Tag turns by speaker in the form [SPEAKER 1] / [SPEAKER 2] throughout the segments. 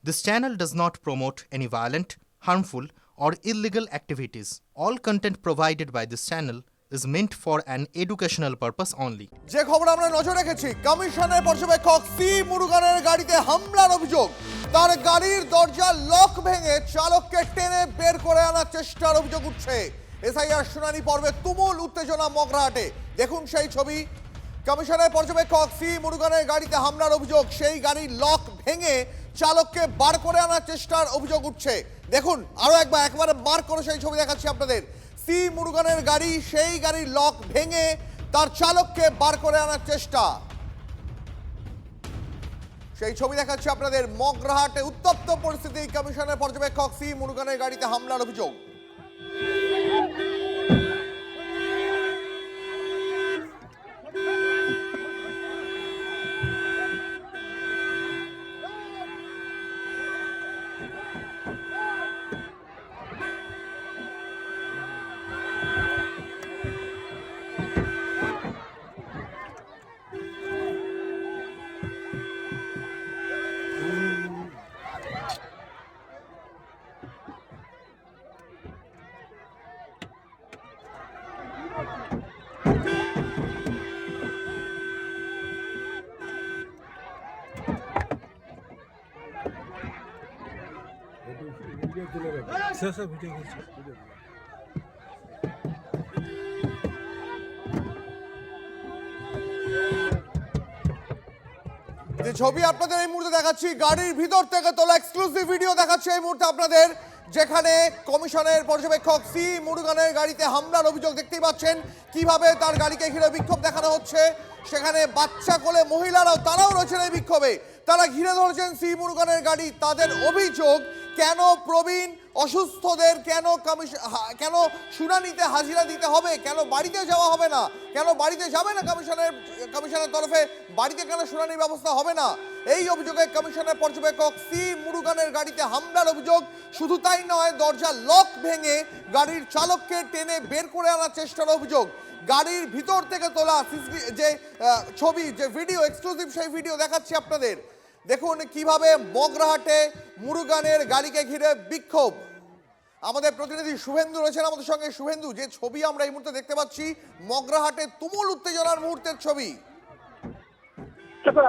[SPEAKER 1] This channel does not promote any violent, harmful, or illegal activities. All content provided by this channel is meant for an educational purpose only.
[SPEAKER 2] যে খবর আমরা নজর রেখেছি, কমিশনের পর্যবেক্ষক C মুরুগানের গাড়িতে হামলার অভিযোগ। তার গাড়ির দরজা লক ভেঙে চালককে টেনে বের করে আনার চেষ্টার অভিযোগ উঠছে। এসআইআর শুনানি পর্বে তুমুল উত্তেজনা মগরাহাটে। দেখুন সেই ছবি। কমিশনের পর্যবেক্ষক সি মুরুগানের গাড়িতে হামলার অভিযোগ, সেই গাড়ির লক ভেঙে চালককে বার করে আনার চেষ্টার অভিযোগ উঠছে। দেখুন আরো একবারে মার্ক করে সেই ছবি দেখাচ্ছি আপনাদের। সি মুরুগানের গাড়ি, সেই গাড়ির লক ভেঙে তার চালককে বার করে আনার চেষ্টা, সেই ছবি দেখাচ্ছি আপনাদের। মগরাহাটে উত্তপ্ত পরিস্থিতি। কমিশনের পর্যবেক্ষক সি মুরুগানের গাড়িতে হামলার অভিযোগ। যে ছবি আপনাদের এই মুহূর্তে দেখাচ্ছি, গাড়ির ভিতর থেকে তোলা এক্সক্লুসিভ ভিডিও দেখাচ্ছি এই মুহূর্তে আপনাদের, যেখানে কমিশনের পর্যবেক্ষক সি মুরুগানের গাড়িতে হামলার অভিযোগ। দেখতেই পাচ্ছেন কিভাবে তার গাড়িকে ঘিরে বিক্ষোভ দেখানো হচ্ছে। সেখানে বাচ্চা কোলে মহিলারাও, তারাও রয়েছেন এই বিক্ষোভে। তারা ঘিরে ধরেছেন সি মুরুগানের গাড়ি। তাদের অভিযোগ, কেন প্রবীণ অসুস্থদের কেন শুনানিতে হাজিরা দিতে হবে, কেন বাড়িতে যাওয়া হবে না, কেন বাড়িতে যাবে না কমিশনের তরফে, বাড়িতে কেন শুনানির ব্যবস্থা হবে না। এই অভিযোগে কমিশনের পর্যবেক্ষক সি মুরুগানের গাড়িতে হামলার অভিযোগ। শুধু তাই নয়, দরজা লক ভেঙে গাড়ির চালককে টেনে বের করে আনার চেষ্টার অভিযোগ। গাড়ির ভিতর থেকে তোলা যে ছবি, যে ভিডিও এক্সক্লুসিভ, সেই ভিডিও দেখাচ্ছি আপনাদের। দেখুন কিভাবে মগরাহাটে মুরুগানের গাড়িকে ঘিরে বিক্ষোভ। আমাদের প্রতিনিধি শুভেন্দু রয়েছেন আমাদের সঙ্গে। শুভেন্দু, যে ছবি আমরা এই মুহূর্তে দেখতে পাচ্ছি, মগরাহাটে তুমুল উত্তেজনার মুহূর্তের ছবি।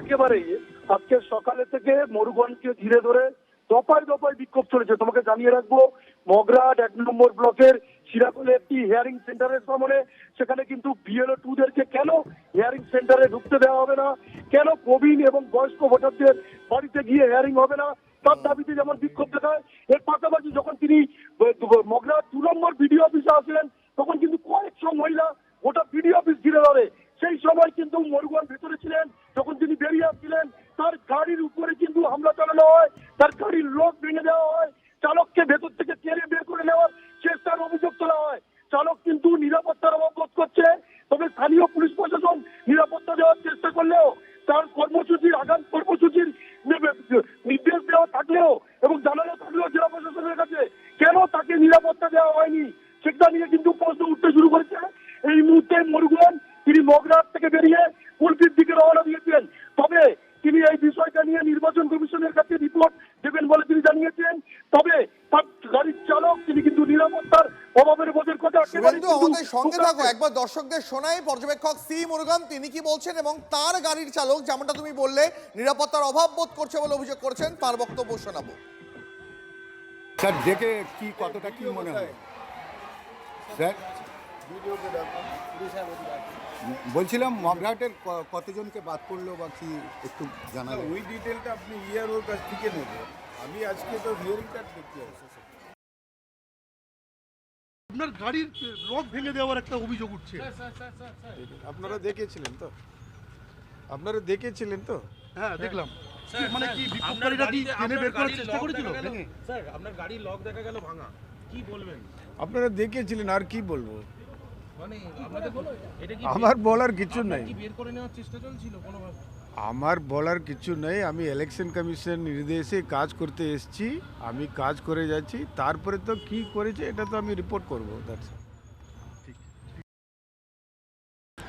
[SPEAKER 3] একেবারেই আজকে সকালে থেকে মরুগঞ্জকে ঘিরে ধরে দফায় দফায় বিক্ষোভ চলেছে। তোমাকে জানিয়ে রাখবো, মগরাহাট 1 নম্বর ব্লকের সিরাকলে একটি হিয়ারিং সেন্টারের সামনে, সেখানে কিন্তু বিএলও 2দেরকে কেন হিয়ারিং সেন্টারে ঢুকতে দেওয়া হবে না, কেন প্রবীণ এবং বয়স্ক ভোটারদের বাড়িতে গিয়ে হিয়ারিং হবে না, তার দাবিতে যেমন বিক্ষোভ দেখায়। এর পাশাপাশি যখন তিনি মগরাহাট 2 নম্বর বিডিও অফিসে আসলেন, তখন কিন্তু কয়েকশো মহিলা গোটা বিডিও অফিস ঘিরে ধরে। সেই সময় কিন্তু মরুগঞ্জ ভিতরে ছিলেন। যখন তিনি বেরিয়ে আসছিলেন, তার গাড়ির উপরে কিন্তু হামলা চালানো হয়, তার গাড়ির লক ভেঙে দেওয়া হয়, চালককে ভেতর থেকে টেনে বের করে নেওয়ার চেষ্টার অভিযোগ তোলা হয়। চালক কিন্তু নিরাপত্তার অভাব বোধ করছে। তবে স্থানীয় পুলিশ প্রশাসন নিরাপত্তা দেওয়ার চেষ্টা করলেও, তার কর্মসূচির আগাম কর্মসূচির নির্দেশ দেওয়া থাকলেও এবং জানানো থাকলেও জেলা প্রশাসনের কাছে, কেন তাকে নিরাপত্তা দেওয়া হয়নি, সেটা নিয়ে কিন্তু প্রশ্ন উঠতে শুরু করেছে। এই মুহূর্তে মরুগঞ্জ তিনি মগরাহাট থেকে বেরিয়ে উল্টির দিকে রওনা দিয়েছেন। তবে তিনি এই বিষয়টা নিয়ে নির্বাচন কমিশনের কাছে রিপোর্ট দেবেন বলে তিনি জানিয়েছেন। তবে তার গাড়ির চালক, তিনি কিন্তু নিরাপত্তার অভাবের বোধের কথা।
[SPEAKER 2] শুভেন্দু, আমাদের সঙ্গে থাকো, একবার দর্শকদের শোনাই পর্যবেক্ষক সি মুরুগান তিনি কি বলছেন, এবং তার গাড়ির চালক, যেমনটা তুমি বললে নিরাপত্তার অভাব বোধ করছে বলে অভিযোগ করছেন, তার বক্তব্য শোনাবো।
[SPEAKER 4] স্যার, দেখে কি কতটা কি মনে হয় স্যার? বলছিলাম মগরাহাটের কতজনকে বাদ করলো বা কি একটু জানাবেন?
[SPEAKER 5] ওই ডিটেলটা আপনি ওর কাছ থেকে নেবেন। আমি আজকে তো হিয়ারিংটা দেখতে আসছি।
[SPEAKER 6] আপনার গাড়ির লক ভেঙে দেওয়ার একটা অভিযোগ উঠছে।
[SPEAKER 5] আপনারা দেখেছিলেন তো?
[SPEAKER 6] হ্যাঁ, দেখলাম। মানে কি বিক্ষোভকারীরা কি টেনে বের করার চেষ্টা করেছিল?
[SPEAKER 7] স্যার, আপনার গাড়ির লক দেখা গেল ভাঙা, কি বলবেন?
[SPEAKER 5] আপনারা দেখেছিলেন, আর কি বলবো?
[SPEAKER 7] মানে এটা কি
[SPEAKER 5] আমার বলার কিছু নাই।
[SPEAKER 7] কি বের করে নেওয়ার চেষ্টা চলছিল কোনোভাবে?
[SPEAKER 5] আমার বলার কিছু নেই। আমি ইলেকশন কমিশন নির্দেশে কাজ করতে এসেছি, আমি কাজ করে যাচ্ছি। তারপরে তো কি করেছে এটা তো আমি রিপোর্ট করবো।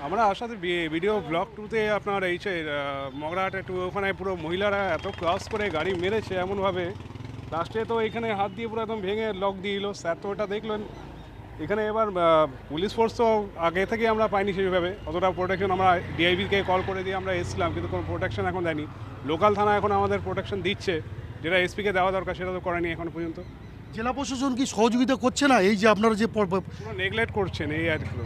[SPEAKER 8] আমরা আসাতে ভিডিও ব্লক টুতে আপনার এই মগরাহাটে টু ওখানে পুরো মহিলারা এত ক্রস করে গাড়ি মেরেছে এমনভাবে, লাস্টে তো এখানে হাত দিয়ে পুরো একদম ভেঙে লক দিয়ে দিল। স্যার তো ওটা দেখলেন। এখানে এবার পুলিশ ফোর্স তো আগে থেকে আমরা পাইনি সেইভাবে, অতটা প্রোটেকশন। আমরা ডিআইবিকে কল করে দিয়ে আমরা এসেছিলাম, কিন্তু কোনো প্রোটেকশন এখন দেয়নি। লোকাল থানা এখন আমাদের প্রোটেকশন দিচ্ছে, যেটা এসপিকে দেওয়া দরকার সেটা তো করেনি এখন পর্যন্ত।
[SPEAKER 6] জেলা প্রশাসন কি সহযোগিতা করছে না? এই যে আপনারা যে
[SPEAKER 8] পুরো নেগলেক্ট করছেন এই আর কি।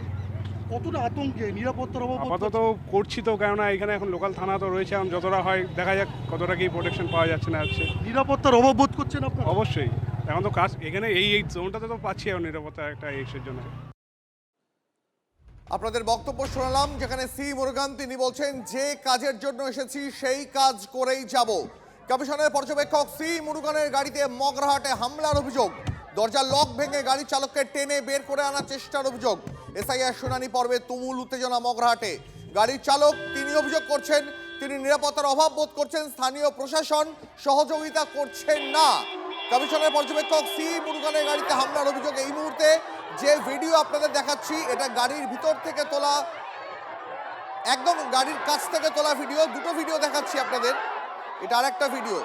[SPEAKER 6] কতটা আতঙ্কে, নিরাপত্তার অভাব
[SPEAKER 8] আপাতত করছি তো, কেননা এখানে এখন লোকাল থানা তো রয়েছে, এখন যতটা হয় দেখা যাক কতটা কি প্রোটেকশন পাওয়া যাচ্ছে না যাচ্ছে।
[SPEAKER 6] নিরাপত্তার অভাব বোধ করছেন আপনারা?
[SPEAKER 8] অবশ্যই, এখন তো কাজ এখানে এই জোনটাতে তো পাচ্ছি এখন নিরাপত্তা একটা এক্সের জন্য।
[SPEAKER 2] আপনাদের বক্তব্য শোনালাম, যেখানে সি মুরুগান তিনি বলছেন যে কাজের জন্য এসেছি সেই কাজ করেই যাব। কমিশনের পর্যবেক্ষক সি মুরুগানের গাড়িতে মগরাহাটে হামলার অভিযোগ, দরজার লক ভেঙে গাড়ি চালককে টেনে বের করে আনার চেষ্টার অভিযোগ। এসআইআর শুনানি পর্বে তুমুল উত্তেজনা মগরাহাটে। গাড়ির চালক তিনি অভিযোগ করছেন তিনি নিরাপত্তার অভাব বোধ করছেন, স্থানীয় প্রশাসন সহযোগিতা করছেন না। কমিশনের পর্যবেক্ষক সি মুরুগানের গাড়িতে হামলার অভিযোগ। এই মুহূর্তে যে ভিডিও আপনাদের দেখাচ্ছি এটা গাড়ির ভিতর থেকে তোলা, একদম গাড়ির কাছ থেকে তোলা ভিডিও। দুটো ভিডিও দেখাচ্ছি আপনাদের, এটা আরেকটা ভিডিও।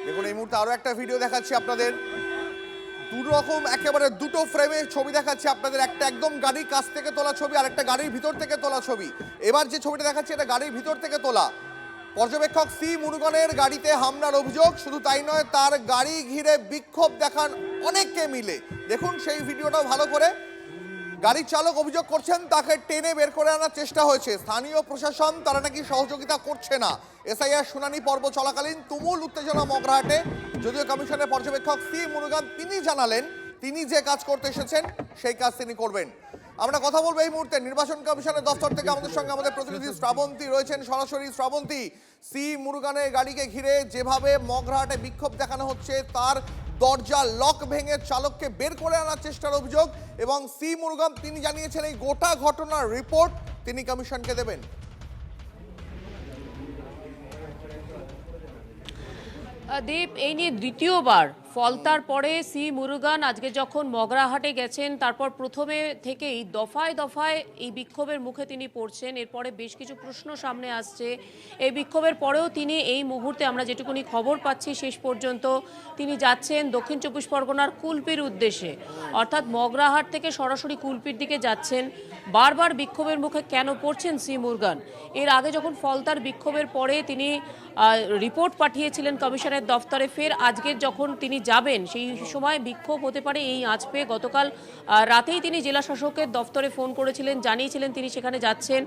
[SPEAKER 2] দেখুন এই মুহূর্তে আরো একটা ভিডিও দেখাচ্ছি আপনাদের, দুরকম একেবারে দুটো ফ্রেমে ছবি দেখাচ্ছি আপনাদের। একটা একদম গাড়ির কাছ থেকে তোলা ছবি, আর একটা গাড়ির ভিতর থেকে তোলা ছবি। এবার যে ছবিটা দেখাচ্ছি এটা গাড়ির ভিতর থেকে তোলা। পর্যবেক্ষক সি মুরুগানের গাড়িতে হামলার অভিযোগ, শুধু তাই নয় তার গাড়ি ঘিরে বিক্ষোভ দেখান অনেককে মিলে। দেখুন সেই ভিডিওটাও ভালো করে। গাড়ির চালক অভিযোগ করছেন তাকে টেনে বের করে আনার চেষ্টা হয়েছে, স্থানীয় প্রশাসন তারা নাকি সহযোগিতা করছে না। এসআইআর শুনানি পর্ব চলাকালীন তুমুল উত্তেজনা মগরাহাটে। যদিও কমিশনের পর্যবেক্ষক সি মুরুগান তিনি জানালেন তিনি যে কাজ করতে এসেছেন সেই কাজ তিনি করবেন। আমরা কথা বলবো এই মুহূর্তে নির্বাচন কমিশনের দফতর থেকে। আমাদের সঙ্গে আমাদের প্রতিনিধি শ্রাবন্তী রয়েছেন সরাসরি। শ্রাবন্তী, সি মুরুগানের গাড়িকে ঘিরে যেভাবে মগরাহাটে বিক্ষোভ দেখানো হচ্ছে, তার দরজা লক ভেঙে চালককে বের করে আনার চেষ্টার অভিযোগ, এবং সি মুরুগান তিনি জানিয়েছেন এই গোটা ঘটনার রিপোর্ট তিনি কমিশনকে দেবেন।
[SPEAKER 9] দীপ, এই নিয়ে দ্বিতীয়বার ফলতার পরে সি মুরুগান আজকে যখন মগরাহাটে গেছেন, তারপর প্রথমে থেকেই দফায় দফায় এই বিক্ষোভের মুখে তিনি পড়ছেন। এরপরে বেশ কিছু প্রশ্ন সামনে আসছে। এই বিক্ষোভের পরেও তিনি এই মুহূর্তে আমরা যেটুকুনি খবর পাচ্ছি শেষ পর্যন্ত তিনি যাচ্ছেন দক্ষিণ চব্বিশ পরগনার কুলপির উদ্দেশ্যে, অর্থাৎ মগরাহাট থেকে সরাসরি কুলপির দিকে যাচ্ছেন। বারবার বিক্ষোভের মুখে কেন পড়ছেন সি মুরুগান? এর আগে যখন ফলতার বিক্ষোভের পরে তিনি রিপোর্ট পাঠিয়েছিলেন কমিশনের দফতরে, ফের আজকের যখন তিনি যাবেন সেই সময় বিক্ষোভ হতে পারে এই আঁচ পেয়ে গতকাল রাতেই তিনি জেলা শাসকের দফতরে ফোন করেছিলেন, জানিয়েছিলেন তিনি সেখানে যাচ্ছেন।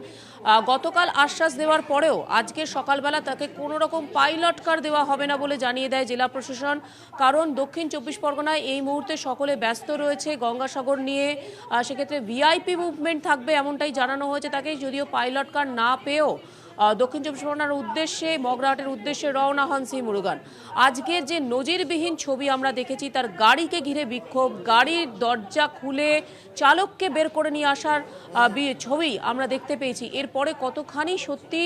[SPEAKER 9] গতকাল আশ্বাস দেওয়ার পরেও আজকে সকালবেলা তাকে কোনো রকম পাইলট কার দেওয়া হবে না বলে জানিয়ে দেয় জেলা প্রশাসন। কারণ দক্ষিণ চব্বিশ পরগনায় এই মুহূর্তে সকলে ব্যস্ত রয়েছে গঙ্গাসাগর নিয়ে, সেক্ষেত্রে ভিআইপি মুভমেন্ট থাকবে এমনটাই জানানো হয়েছে তাকে। যদিও পাইলট কার না পেয়েও দক্ষিণ চব্বিশ পরগনার উদ্দেশ্যে, মগরাহাটের উদ্দেশ্যে রওনা হন সি মুরুগান। আজকের যে নজিরবিহীন ছবি আমরা দেখেছি, তার গাড়িকে ঘিরে বিক্ষোভ, গাড়ির দরজা খুলে চালককে বের করে নিয়ে আসার ছবি আমরা দেখতে পেয়েছি। এরপরে কতখানি সত্যি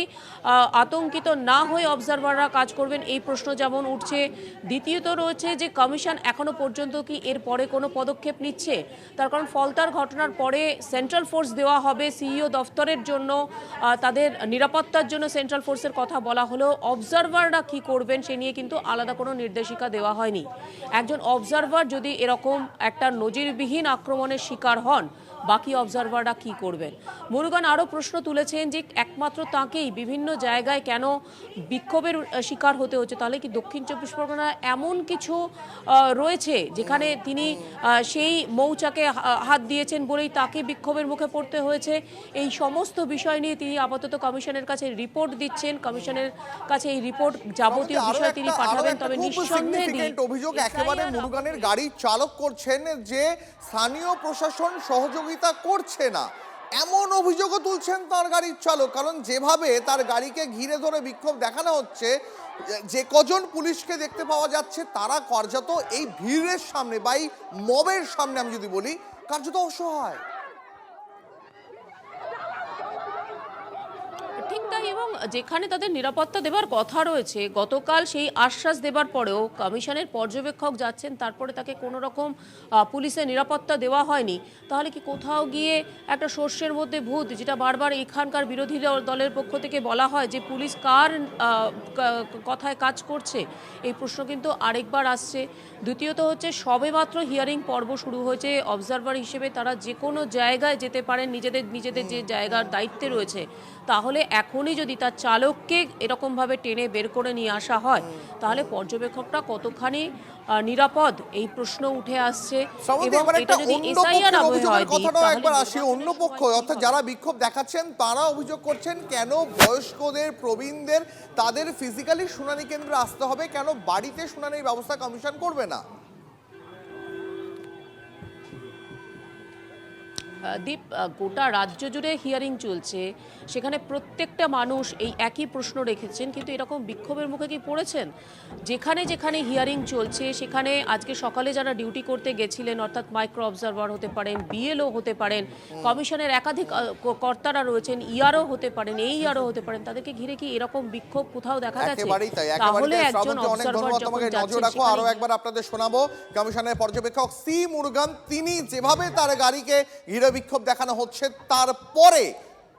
[SPEAKER 9] আতঙ্কিত না হয়ে অবজারভাররা কাজ করবেন এই প্রশ্ন যেমন উঠছে। দ্বিতীয়ত রয়েছে যে কমিশন এখনো পর্যন্ত কি এরপরে কোনো পদক্ষেপ নিচ্ছে, তার কারণ ফলতার ঘটনার পরে সেন্ট্রাল ফোর্স দেওয়া হবে সিইও দফতরের জন্য, তাদের নিরাপত্তা জন্য সেন্ট্রাল ফোর্সের কথা বলা হলেও অবজারভাররা কি করবেন সে নিয়ে কিন্তু আলাদা কোনো নির্দেশিকা দেওয়া হয়নি। একজন অবজারভার যদি এরকম একটা নজিরবিহীন আক্রমণের শিকার হন, বাকি অবজারভাররা কি করবেন? মুরুগান আরও প্রশ্ন তুলেছেন যে একমাত্র তাঁকেই বিভিন্ন জায়গায় কেন বিক্ষোভের শিকার হতে হচ্ছে, তাহলে কি দক্ষিণ চব্বিশ পরগনায় এমন কিছু রয়েছে যেখানে তিনি সেই মৌচাকে হাত দিয়েছেন বলেই তাকে বিক্ষোভের মুখে পড়তে হয়েছে? এই সমস্ত বিষয় নিয়ে তিনি আপাতত কমিশনের কাছে রিপোর্ট দিচ্ছেন। কমিশনের কাছে এই রিপোর্ট যাবতীয় বিষয় তিনি পাঠাবেন। তবে নিঃসন্দেহে
[SPEAKER 2] অভিযোগ একেবারে মুরুগানের গাড়ি চালক করছেন যে স্থানীয় প্রশাসন সহযোগিতা করছে না। এমন অভিযোগও তুলছেন তার গাড়ির চালক, কারণ যেভাবে তার গাড়িকে ঘিরে ধরে বিক্ষোভ দেখানো হচ্ছে, যে কজন পুলিশকে দেখতে পাওয়া যাচ্ছে তারা কার্যত এই ভিড়ের সামনে বা এই মবের সামনে, আমি যদি বলি, কার্যত অসহায়।
[SPEAKER 9] ঠিক তাই, এবং যেখানে তাদের নিরাপত্তা দেবার কথা রয়েছে, গতকাল সেই আশ্বাস দেবার পরেও কমিশনের পর্যবেক্ষক যাচ্ছেন, তারপরে তাকে কোনো রকম পুলিশের নিরাপত্তা দেওয়া হয়নি, তাহলে কি কোথাও গিয়ে একটা শস্যের মধ্যে ভূত, যেটা বারবার এখানকার বিরোধী দলের পক্ষ থেকে বলা হয় যে পুলিশ কার কথায় কাজ করছে, এই প্রশ্ন কিন্তু আরেকবার আসছে। দ্বিতীয়ত হচ্ছে সবেমাত্র হিয়ারিং পর্ব শুরু হয়েছে, অবজারভার হিসেবে তারা যে কোনো জায়গায় যেতে পারেন নিজেদের যে জায়গার দায়িত্বে রয়েছে, তাহলে এখনই যদি তার চালককে এরকমভাবে টেনে বের করে নিয়ে আসা হয়, তাহলে পর্যবেক্ষকরা কতখানি নিরাপদ, এই প্রশ্ন উঠে আসছে। এবং এটা যদি এসআইআর আবহে হয়,
[SPEAKER 2] একবার আসি, অন্য পক্ষ অর্থাৎ যারা বিক্ষোভ দেখাচ্ছেন তারা অভিযোগ করছেন কেন বয়স্কদের, প্রবীণদের তাদের ফিজিক্যালি শুনানি কেন্দ্রে আসতে হবে, কেন বাড়িতে শুনানির ব্যবস্থা কমিশন করবে না?
[SPEAKER 9] দীপ, গোটা রাজ্য জুড়ে হিয়ারিং চলছে, সেখানে প্রত্যেকটা মানুষ এই একই প্রশ্ন রেখেছেন, কিন্তু এরকম বিক্ষোভের মুখে কি পড়েছেন? যেখানে যেখানে হিয়ারিং চলছে সেখানে আজকে সকালে যারা ডিউটি করতে গেছিলেন, অর্থাৎ মাইক্রো অবজারভার হতে পারেন, বিএলও হতে পারেন, কমিশনের একাধিক কর্তারা রয়েছেন, ইআরও হতে পারেন, এইআরও হতে পারেন, তাদেরকে ঘিরে কি এরকম বিক্ষোভ কোথাও দেখা গেছে? তাহলে একজন অবজারভার যখন যাচ্ছেন,
[SPEAKER 2] আরো একবার আপনাদের শোনাবো কমিশনের পর্যবেক্ষক সি মুরুগান, তিনি যেভাবে তার গাড়িকে ঘিরে বিক্ষোভ দেখানো হচ্ছে তারপরে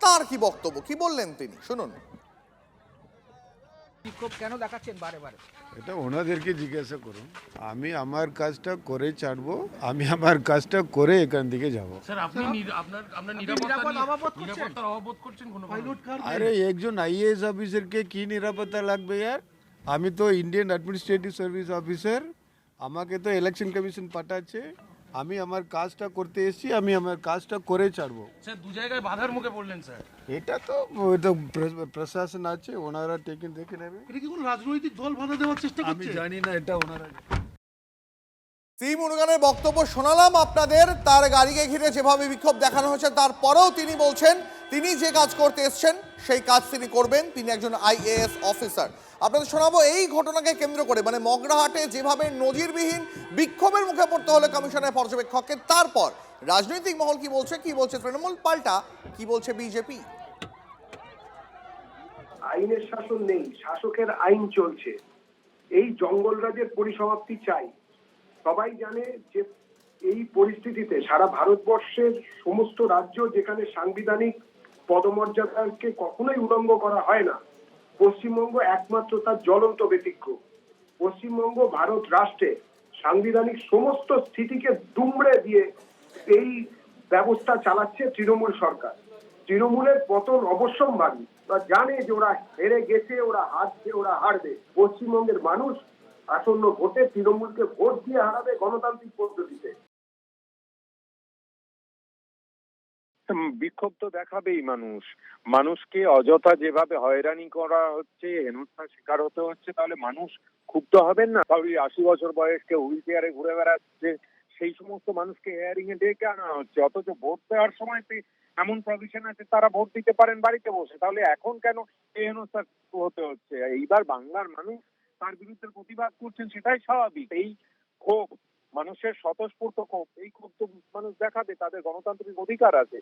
[SPEAKER 2] তার কি বক্তব্য, কি বললেন তিনি, শুনুন।
[SPEAKER 6] বিক্ষোভ কেন দেখাচ্ছেন বারে বারে?
[SPEAKER 5] এটা ওনাদেরকে জিজ্ঞাসা করুন। আমি আমার কাজটা করে ছাড়বো, আমি আমার কাজটা করে এখান থেকে যাব।
[SPEAKER 7] স্যার, আপনি আপনার নিরাপত্তার অভাব করছেন কোনো
[SPEAKER 5] আরে একজন আইএএস অফিসারকে কি নিরাপত্তা লাগবে यार? আমি তো ইন্ডিয়ান অ্যাডমিনিস্ট্রেটিভ সার্ভিস অফিসার, আমাকে তো ইলেকশন কমিশন পাঠাচ্ছে, আমি আমার কাজটা করতে এসেছি, আমি আমার কাজটা করে ছাড়বো।
[SPEAKER 7] স্যার, দু জায়গায় বাধার মুখে পড়লেন স্যার।
[SPEAKER 5] এটা তো প্রশাসন আছে, ওনারা দেখে নেবে।
[SPEAKER 6] এটা কি কোনো রাজনৈতিক দল বাধা দেওয়ার চেষ্টা করছে?
[SPEAKER 5] আমি জানি না, এটা ওনারা।
[SPEAKER 2] সি মুরুগানের বক্তব্য শোনালাম আপনাদের, তার গাড়িকে ঘিরে যেভাবে বিক্ষোভ দেখানো হয়েছে তারপরেও তিনি বলছেন তিনি যে কাজ করতে এসেছেন সেই কাজ তিনি করবেন, তিনি একজন আইএএস অফিসার। আপনাদের শোনাবো এই ঘটনাকে কেন্দ্র করে, মানে মগরাহাটে যেভাবে নজিরবিহীন বিক্ষোভের মুখে পড়তে হলো কমিশনের পর্যবেক্ষককে, তারপর রাজনৈতিক মহল কি বলছে তৃণমূল, পাল্টা কি বলছে বিজেপি।
[SPEAKER 3] আইনের শাসন নেই, শাসকের আইন চলছে। এই জঙ্গলরাজের পরিসমাপ্তি চাই। সবাই জানে যে এই পরিস্থিতিতে সারা ভারতবর্ষের সমস্ত রাজ্য যেখানে সাংবিধানিক পদমর্যাদাকে কখনোই উল্লঙ্ঘ করা হয় না, পশ্চিমবঙ্গ একমাত্র তার জ্বলন্ত ব্যতিক্রম। পশ্চিমবঙ্গ ভারত রাষ্ট্রে সাংবিধানিক সমস্ত স্থিতিকে দুমড়ে দিয়ে এই ব্যবস্থা চালাচ্ছে তৃণমূল সরকার। তৃণমূলের পতন অবশ্যম্ভাবী। ওরা জানে যে ওরা হেরে গেছে, ওরা হারছে, ওরা হারবে। পশ্চিমবঙ্গের মানুষ আসন্ন ভোটে তৃণমূলকে ভোট দিয়ে হারাবে গণতান্ত্রিক পদ্ধতিতে।
[SPEAKER 10] বিক্ষোভ তো দেখাবেই মানুষ। মানুষকে অযথা যেভাবে হয়রানি করা হচ্ছে, হেনস্থার শিকার হতে হচ্ছে, তাহলে মানুষ ক্ষুব্ধ হবেন না? তাহলে 80 বছর বয়স কেউ হুইল চেয়ারে ঘুরে বেড়াচ্ছে, সেই সমস্ত মানুষকে হেয়ারিং এ ডেকে আনা হচ্ছে, অথচ ভোট দেওয়ার সময় এমন প্রভিশন আছে তারা ভোট দিতে পারেন বাড়িতে বসে। তাহলে এখন কেন এই হেনস্থা হতে হচ্ছে? এইবার বাংলার মানুষ তার বিরুদ্ধে প্রতিবাদ করছেন, সেটাই স্বাভাবিক। এই ক্ষোভ মানুষের স্বতঃস্ফূর্ত ক্ষোভ, এই ক্ষোভ তো মানুষ দেখাবে, তাদের গণতান্ত্রিক অধিকার আছে।